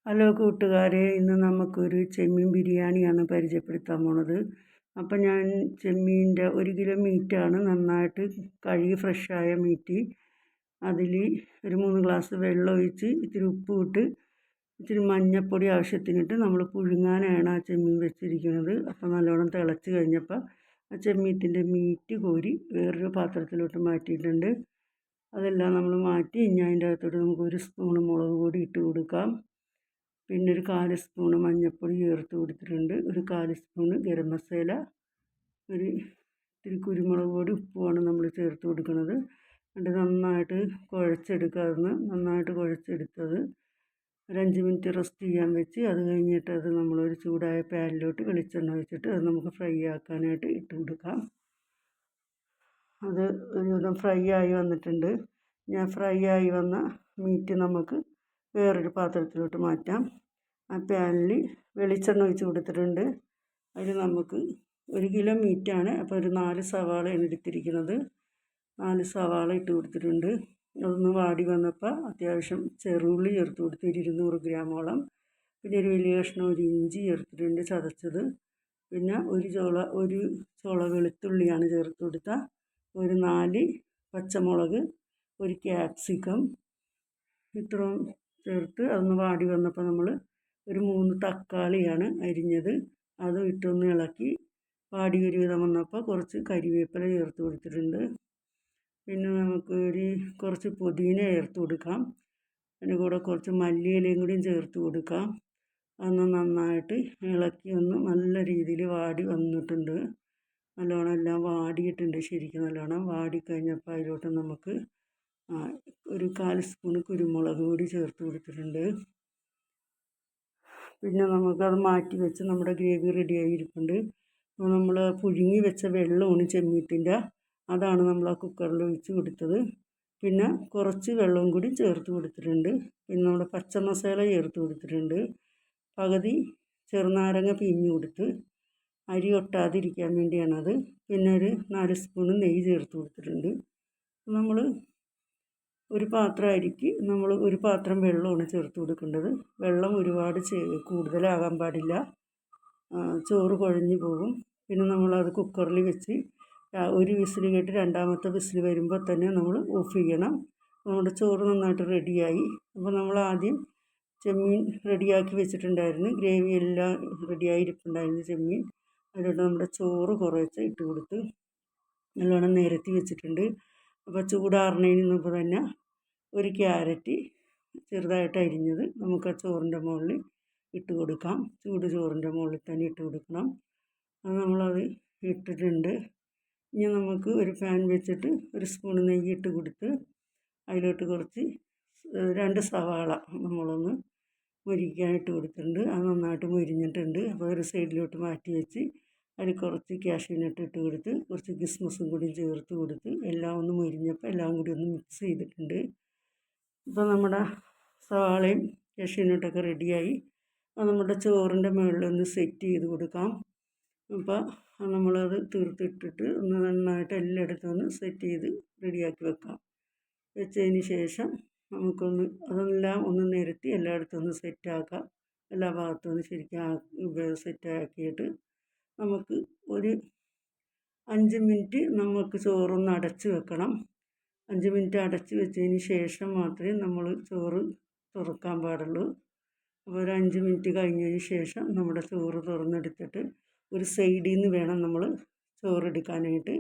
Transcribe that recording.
Hello കൂട്ടുകാരെ, ഇന്ന് നമുക്കൊരു ചെമ്മീൻ ബിരിയാണിയാണ് പരിചയപ്പെടുത്താൻ പോണത്. അപ്പം ഞാൻ ചെമ്മീൻ്റെ 1 കിലോ മീറ്റാണ് നന്നായിട്ട് കഴുകി ഫ്രഷായ മീറ്റ്. അതിൽ ഒരു 3 ഗ്ലാസ് വെള്ളം ഒഴിച്ച് ഇത്തിരി ഉപ്പ് ഇട്ട് ഇത്തിരി മഞ്ഞൾപ്പൊടി ആവശ്യത്തിനിട്ട് നമ്മൾ പുഴുങ്ങാനാണ് ആ ചെമ്മീൻ വെച്ചിരിക്കുന്നത്. അപ്പോൾ നല്ലോണം തിളച്ച് കഴിഞ്ഞപ്പോൾ ആ ചെമ്മീത്തിൻ്റെ മീറ്റ് കോരി വേറൊരു പാത്രത്തിലോട്ട് മാറ്റിയിട്ടുണ്ട്. അതെല്ലാം നമ്മൾ മാറ്റി ഇനി അതിൻ്റെ അകത്തോട്ട് നമുക്ക് 1 സ്പൂൺ മുളക് പൊടി ഇട്ട് കൊടുക്കാം. പിന്നെ ഒരു 1/4 സ്പൂൺ മഞ്ഞൾപ്പൊടി ചേർത്ത് കൊടുത്തിട്ടുണ്ട്. ഒരു 1/4 സ്പൂൺ ഗരം മസാല, ഒരു ഇത്തിരി കുരുമുളക് പൊടി, ഉപ്പുമാണ് നമ്മൾ ചേർത്ത് കൊടുക്കുന്നത്. എന്നിട്ട് നന്നായിട്ട് കുഴച്ചെടുക്കുക. നന്നായിട്ട് കുഴച്ചെടുത്തത് ഒരു 5 മിനിറ്റ് റെസ്റ്റ് ചെയ്യാൻ വെച്ച് അത് കഴിഞ്ഞിട്ട് അത് നമ്മളൊരു ചൂടായ പാനിലോട്ട് വെളിച്ചെണ്ണ ഒഴിച്ചിട്ട് അത് നമുക്ക് ഫ്രൈ ആക്കാനായിട്ട് ഇട്ട് കൊടുക്കാം. അത് ഒരുവിധം ഫ്രൈ ആയി വന്നിട്ടുണ്ട്. ഫ്രൈ ആയി വന്ന മീറ്റ് നമുക്ക് വേറൊരു പാത്രത്തിലോട്ട് മാറ്റാം. ആ പാനിൽ വെളിച്ചെണ്ണ ഒഴിച്ച് കൊടുത്തിട്ടുണ്ട്. അതിൽ നമുക്ക് 1 കിലോ മീറ്റാണ്, അപ്പോൾ ഒരു 4 സവാളയാണ് എടുത്തിരിക്കുന്നത്. 4 സവാള ഇട്ട് കൊടുത്തിട്ടുണ്ട്. അതൊന്ന് വാടി വന്നപ്പോൾ അത്യാവശ്യം ചെറുള്ളി ചേർത്ത് കൊടുത്ത് 200 ഗ്രാമോളം. പിന്നെ ഒരു വലിയ കഷ്ണം ഒരു ഇഞ്ചി ചേർത്തിട്ടുണ്ട് ചതച്ചത്. പിന്നെ ഒരു ചോള വെളുത്തുള്ളിയാണ് ചേർത്ത് കൊടുത്ത. ഒരു 4 പച്ചമുളക്, ഒരു ക്യാപ്സിക്കം ഇത്രയും ചേർത്ത് അതൊന്ന് വാടി വന്നപ്പോൾ നമ്മൾ ഒരു 3 തക്കാളിയാണ് അരിഞ്ഞത് അതും ഇട്ടൊന്ന് ഇളക്കി വാടി ഒരുവിധം വന്നപ്പോൾ കുറച്ച് കരിവേപ്പില ചേർത്ത് കൊടുത്തിട്ടുണ്ട്. പിന്നെ നമുക്ക് കുറച്ച് പുതിന ചേർത്ത് കൊടുക്കാം. അതിൻ്റെ കൂടെ കുറച്ച് മല്ലിയിലയും കൂടിയും ചേർത്ത് കൊടുക്കാം. അതൊന്ന് നന്നായിട്ട് ഇളക്കി ഒന്ന് നല്ല രീതിയിൽ വാടി വന്നിട്ടുണ്ട്. നല്ലോണം എല്ലാം വാടിയിട്ടുണ്ട്. ശരിക്കും നല്ലോണം വാടിക്കഴിഞ്ഞപ്പോൾ അതിലോട്ട് നമുക്ക് ഒരു 1/4 സ്പൂൺ കുരുമുളക് പൊടി ചേർത്ത് കൊടുത്തിട്ടുണ്ട്. പിന്നെ നമുക്കത് മാറ്റി വെച്ച് നമ്മുടെ ഗ്രേവി റെഡിയായി ഇരിപ്പുണ്ട്. നമ്മൾ പുഴുങ്ങി വെച്ച വെള്ളമാണ് ചെമ്മീത്തിൻ്റെ, അതാണ് നമ്മൾ ആ കുക്കറിൽ ഒഴിച്ച് കൊടുത്തത്. പിന്നെ കുറച്ച് വെള്ളവും കൂടി ചേർത്ത് കൊടുത്തിട്ടുണ്ട്. പിന്നെ നമ്മുടെ പച്ച മസാല ചേർത്ത് കൊടുത്തിട്ടുണ്ട്. പകുതി ചെറുനാരങ്ങ പിഴിഞ്ഞ് കൊടുത്ത് അരി ഒട്ടാതിരിക്കാൻ വേണ്ടിയാണത്. പിന്നെ ഒരു 4 സ്പൂൺ നെയ്യ് ചേർത്ത് കൊടുത്തിട്ടുണ്ട്. നമ്മൾ ഒരു പാത്രം അരിക്ക് നമ്മൾ ഒരു പാത്രം വെള്ളമാണ് ചേർത്ത് കൊടുക്കേണ്ടത്. വെള്ളം ഒരുപാട് കൂടുതലാകാൻ പാടില്ല, ചോറ് കുഴഞ്ഞു പോകും. പിന്നെ നമ്മളത് കുക്കറിൽ വെച്ച് ഒരു വിസിൽ കേട്ട് 2ാമത്തെ വിസിൽ വരുമ്പോൾ തന്നെ നമ്മൾ ഓഫ് ചെയ്യണം. നമ്മുടെ ചോറ് നന്നായിട്ട് റെഡിയായി. അപ്പോൾ നമ്മൾ ആദ്യം ചെമ്മീൻ റെഡിയാക്കി വെച്ചിട്ടുണ്ടായിരുന്നു. ഗ്രേവി എല്ലാം റെഡിയായി ഇരിപ്പുണ്ടായിരുന്നു ചെമ്മീൻ. അതിലോട്ട് നമ്മുടെ ചോറ് കുറേശ്ശെ ഇട്ട് കൊടുത്ത് നല്ലോണം നിരത്തി വെച്ചിട്ടുണ്ട്. അപ്പോൾ ചൂടാറുന്നതിന് മുമ്പ് തന്നെ ഒരു ക്യാരറ്റ് ചെറുതായിട്ട് അരിഞ്ഞത് നമുക്ക് ആ ചോറിൻ്റെ മുകളിൽ ഇട്ട് കൊടുക്കാം. ചൂട് ചോറിൻ്റെ മുകളിൽ തന്നെ ഇട്ട് കൊടുക്കണം. അത് നമ്മളത് ഇട്ടിട്ടുണ്ട്. ഇനി നമുക്ക് ഒരു പാൻ വെച്ചിട്ട് 1 സ്പൂൺ നെയ്യ് ഇട്ട് കൊടുത്ത് അതിലോട്ട് കുറച്ച് 2 സവാള നമ്മളൊന്ന് മുരിക്കാനിട്ട് കൊടുത്തിട്ടുണ്ട്. അത് നന്നായിട്ട് മുരിഞ്ഞിട്ടുണ്ട്. അപ്പോൾ ഒരു സൈഡിലോട്ട് മാറ്റി വെച്ച് അതിൽ കുറച്ച് കാഷ്യൂനട്ട് ഇട്ട് കൊടുത്ത് കുറച്ച് കിസ്മസും കൂടി ചേർത്ത് കൊടുത്ത് എല്ലാം ഒന്ന് മുരിഞ്ഞപ്പോൾ എല്ലാം കൂടി ഒന്ന് മിക്സ് ചെയ്തിട്ടുണ്ട്. ഇപ്പോൾ നമ്മുടെ സവാളയും കാഷ്യൂനട്ടൊക്കെ റെഡിയായി. അത് നമ്മുടെ ചോറിൻ്റെ മുകളിലൊന്ന് സെറ്റ് ചെയ്ത് കൊടുക്കാം. അപ്പോൾ നമ്മളത് തീർത്തിട്ടിട്ട് ഒന്ന് നന്നായിട്ട് എല്ലായിടത്തും ഒന്ന് സെറ്റ് ചെയ്ത് റെഡിയാക്കി വെക്കാം. വെച്ചതിന് ശേഷം നമുക്കൊന്ന് അതെല്ലാം ഒന്ന് നിരത്തി എല്ലായിടത്തും ഒന്ന് സെറ്റാക്കാം. എല്ലാ ഭാഗത്തും ഒന്ന് ശരിക്കും സെറ്റാക്കിയിട്ട് നമുക്ക് ഒരു 5 മിനിറ്റ് നമുക്ക് ചോറൊന്ന് അടച്ച് വെക്കണം. 5 മിനിറ്റ് അടച്ച് വെച്ചതിന് ശേഷം മാത്രമേ നമ്മൾ ചോറ് തുറക്കാൻ പാടുള്ളൂ. അപ്പോൾ ഒരു 5 മിനിറ്റ് കഴിഞ്ഞതിന് ശേഷം നമ്മുടെ ചോറ് തുറന്നെടുത്തിട്ട് ഒരു സൈഡിൽ നിന്ന് വേണം നമ്മൾ ചോറെടുക്കാനായിട്ട്.